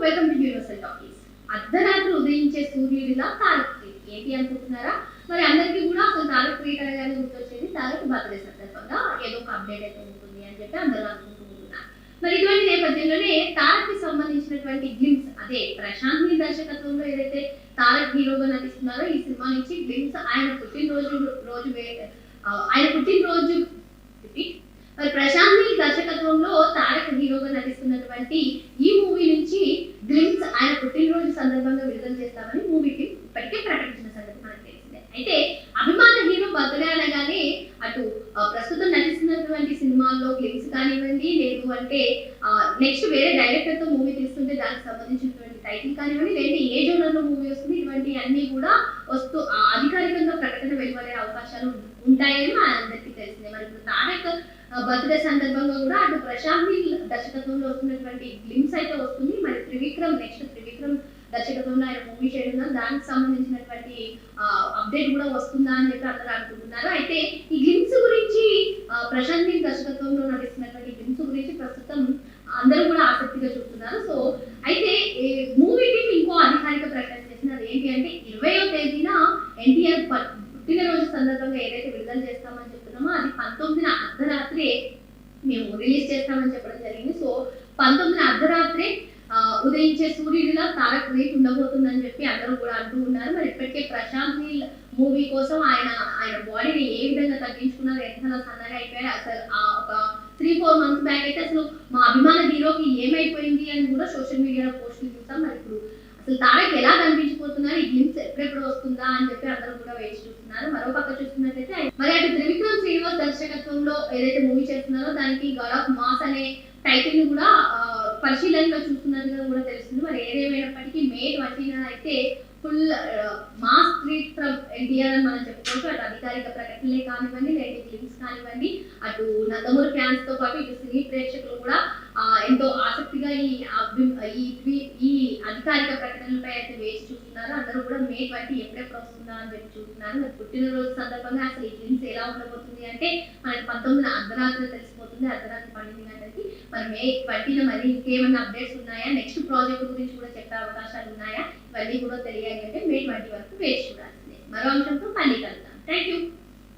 Welcome to universal talkies. అర్ధరాత్రి ఉదయించే సూర్యుడిలా Tarak treat ఏంటి అనుకుంటున్నారా? మరి అందరికీ కూడా అసలు తారక్ ట్రీట్ అనగానే గుర్తొచ్చేది తారక్ బర్త్డే సందర్భంగా ఏదో ఒక అప్డేట్ అయితే ఉంటుంది అని చెప్పి అందరూ అనుకుంటూ ఉంటున్నారు. మరి ఇటువంటి నేపథ్యంలోనే తారక్ కి సంబంధించినటువంటి గ్లిమ్స్, అదే ప్రశాంత్ నీల్ దర్శకత్వంలో ఏదైతే తారక్ హీరోగా నటిస్తున్నారో ఈ సినిమా నుంచి గ్లిమ్స్ ఆయన పుట్టినరోజు మరి ప్రశాంత్ నీల్ దర్శకత్వంలో తారక్ హీరోగా నటిస్తున్నటువంటి ఈ మూవీ నుంచి గ్లిమ్స్ ఆయన పుట్టినరోజు సందర్భంగా విడుదల చేస్తామని మూవీ టీం ఇప్పటికే ప్రకటించిన సంగతి మనకు తెలిసిందే. అయితే అభిమాన హీరో బర్త్డే అనగానే అటు ప్రస్తుతం నటిస్తున్నటువంటి సినిమాల్లో గ్లిమ్స్ కానివ్వండి, లేదు అంటే నెక్స్ట్ వేరే డైరెక్టర్ తో మూవీ తీస్తుంటే దానికి సంబంధించినటువంటి టైటిల్ కానివ్వండి, లేదా ఏ జోనర్ లో మూవీ వస్తుంది, ఇటువంటి అన్ని కూడా వస్తూ అధికారికంగా ప్రకటన వెలువడే అవకాశాలు ఉంటాయని అందరికీ తెలిసిందే. మరి ఇప్పుడు తారక్ బర్త్డే సందర్భంగా కూడా అటు ప్రశాంత్ నీల్ దర్శకత్వంలో వస్తున్నటువంటి గ్లిమ్స్ అయితే వస్తుంది. మరి నెక్స్ట్ త్రివిక్రమ్ దర్శకత్వంలో ఆయన మూవీ చేయడం, దానికి సంబంధించినటువంటి అప్డేట్ కూడా వస్తుందా అని చెప్పి అందరూ అనుకుంటున్నారు. అయితే ఈ గ్లిమ్స్ గురించి ప్రశాంత్ నీల్ దర్శకత్వంలో నటిస్తున్నటువంటి గ్లిమ్స్ గురించి ప్రస్తుతం అందరూ కూడా ఆసక్తిగా చూస్తున్నారు. సో అయితే మూవీ టీం ఇంకో అధికారిక ప్రకటన చేసింది. అది ఏంటి అంటే 20వ తేదీన ఎన్టీఆర్ పుట్టినరోజు సందర్భంగా ఏదైతే విడుదల చేస్తామని చెప్తున్నామో అది 19న అర్ధరాత్రి మేము రిలీజ్ చేస్తామని చెప్పడం జరిగింది. సో 19న అర్ధరాత్రి ఉదయించే సూర్యుడిలా తారక్ ట్రీట్ ఉండబోతుందని చెప్పి అందరూ కూడా అంటూ ఉన్నారు. మరి ఇప్పటికే ప్రశాంత్ నీల్ మూవీ కోసం ఆయన బాడీని ఏ విధంగా తగ్గించుకున్నారు, ఎంతలా సన్నగా అయిపోయారు, అసలు ఒక 3-4 మంత్స్ బ్యాక్ అయితే అసలు మా అభిమాన హీరోకి ఏమైపోయింది అని కూడా సోషల్ మీడియాలో పోస్టులు చూస్తాం. మరి ఇప్పుడు అసలు తారక్ ఎలా కనిపించిపోతున్నారు, ఈ గ్లిమ్స్ ఎప్పుడెప్పుడు వస్తుందా అని చెప్పి అందరూ కూడా వేచి చూస్తున్నారు. మరో పక్క చూస్తున్నట్లయితే మరి అటు త్రివిక్రమ్ శ్రీనివాస్ దర్శకత్వంలో ఏదైతే మూవీ చేస్తున్నారో దానికి గాడ్ ఆఫ్ మాస్ అనే టైటిల్ ని కూడా పరిశీలనలో చూస్తున్నట్టుగా కూడా తెలుస్తుంది. మరి ఏదేమైనప్పటికీ May 20న అయితే full mass treat from NTR అని మనం చెప్పుకోవచ్చు. అటు అధికారిక ప్రకటనలే కానివ్వండి, లేదా గ్లిమ్స్ కానివ్వండి, అటు నందమూరి ఫ్యాన్స్ తో పాటు ఇటు సినీ ప్రేక్షకులు కూడా ఎంతో ఆసక్తిగా ఈ అధికారిక ప్రకటనలపై అయితే వేచి చూస్తున్నారు. అందరూ కూడా May 20 ఎప్పుడెప్పుడు వస్తుందా అని చెప్పి చూస్తున్నారు. మరి పుట్టినరోజు సందర్భంగా అసలు ఈ గ్లిమ్స్ ఎలా ఉండబోతుంది అంటే మనకి 19న అర్ధరాత్రి తెలిసిపోతుంది. అర్ధరాత్రి 12 గంటలకి. మరి May 20న మరి ఇంకేమైనా అప్డేట్స్ ఉన్నాయా, నెక్స్ట్ ప్రాజెక్ట్ గురించి కూడా చెప్పే అవకాశాలు ఉన్నాయా, ఇవన్నీ కూడా తెలియాలి అంటే May 20 వరకు వేచి చూడాల్సిందే. మరో అంశంతో మళ్ళీ కలుద్దాం. Thank you.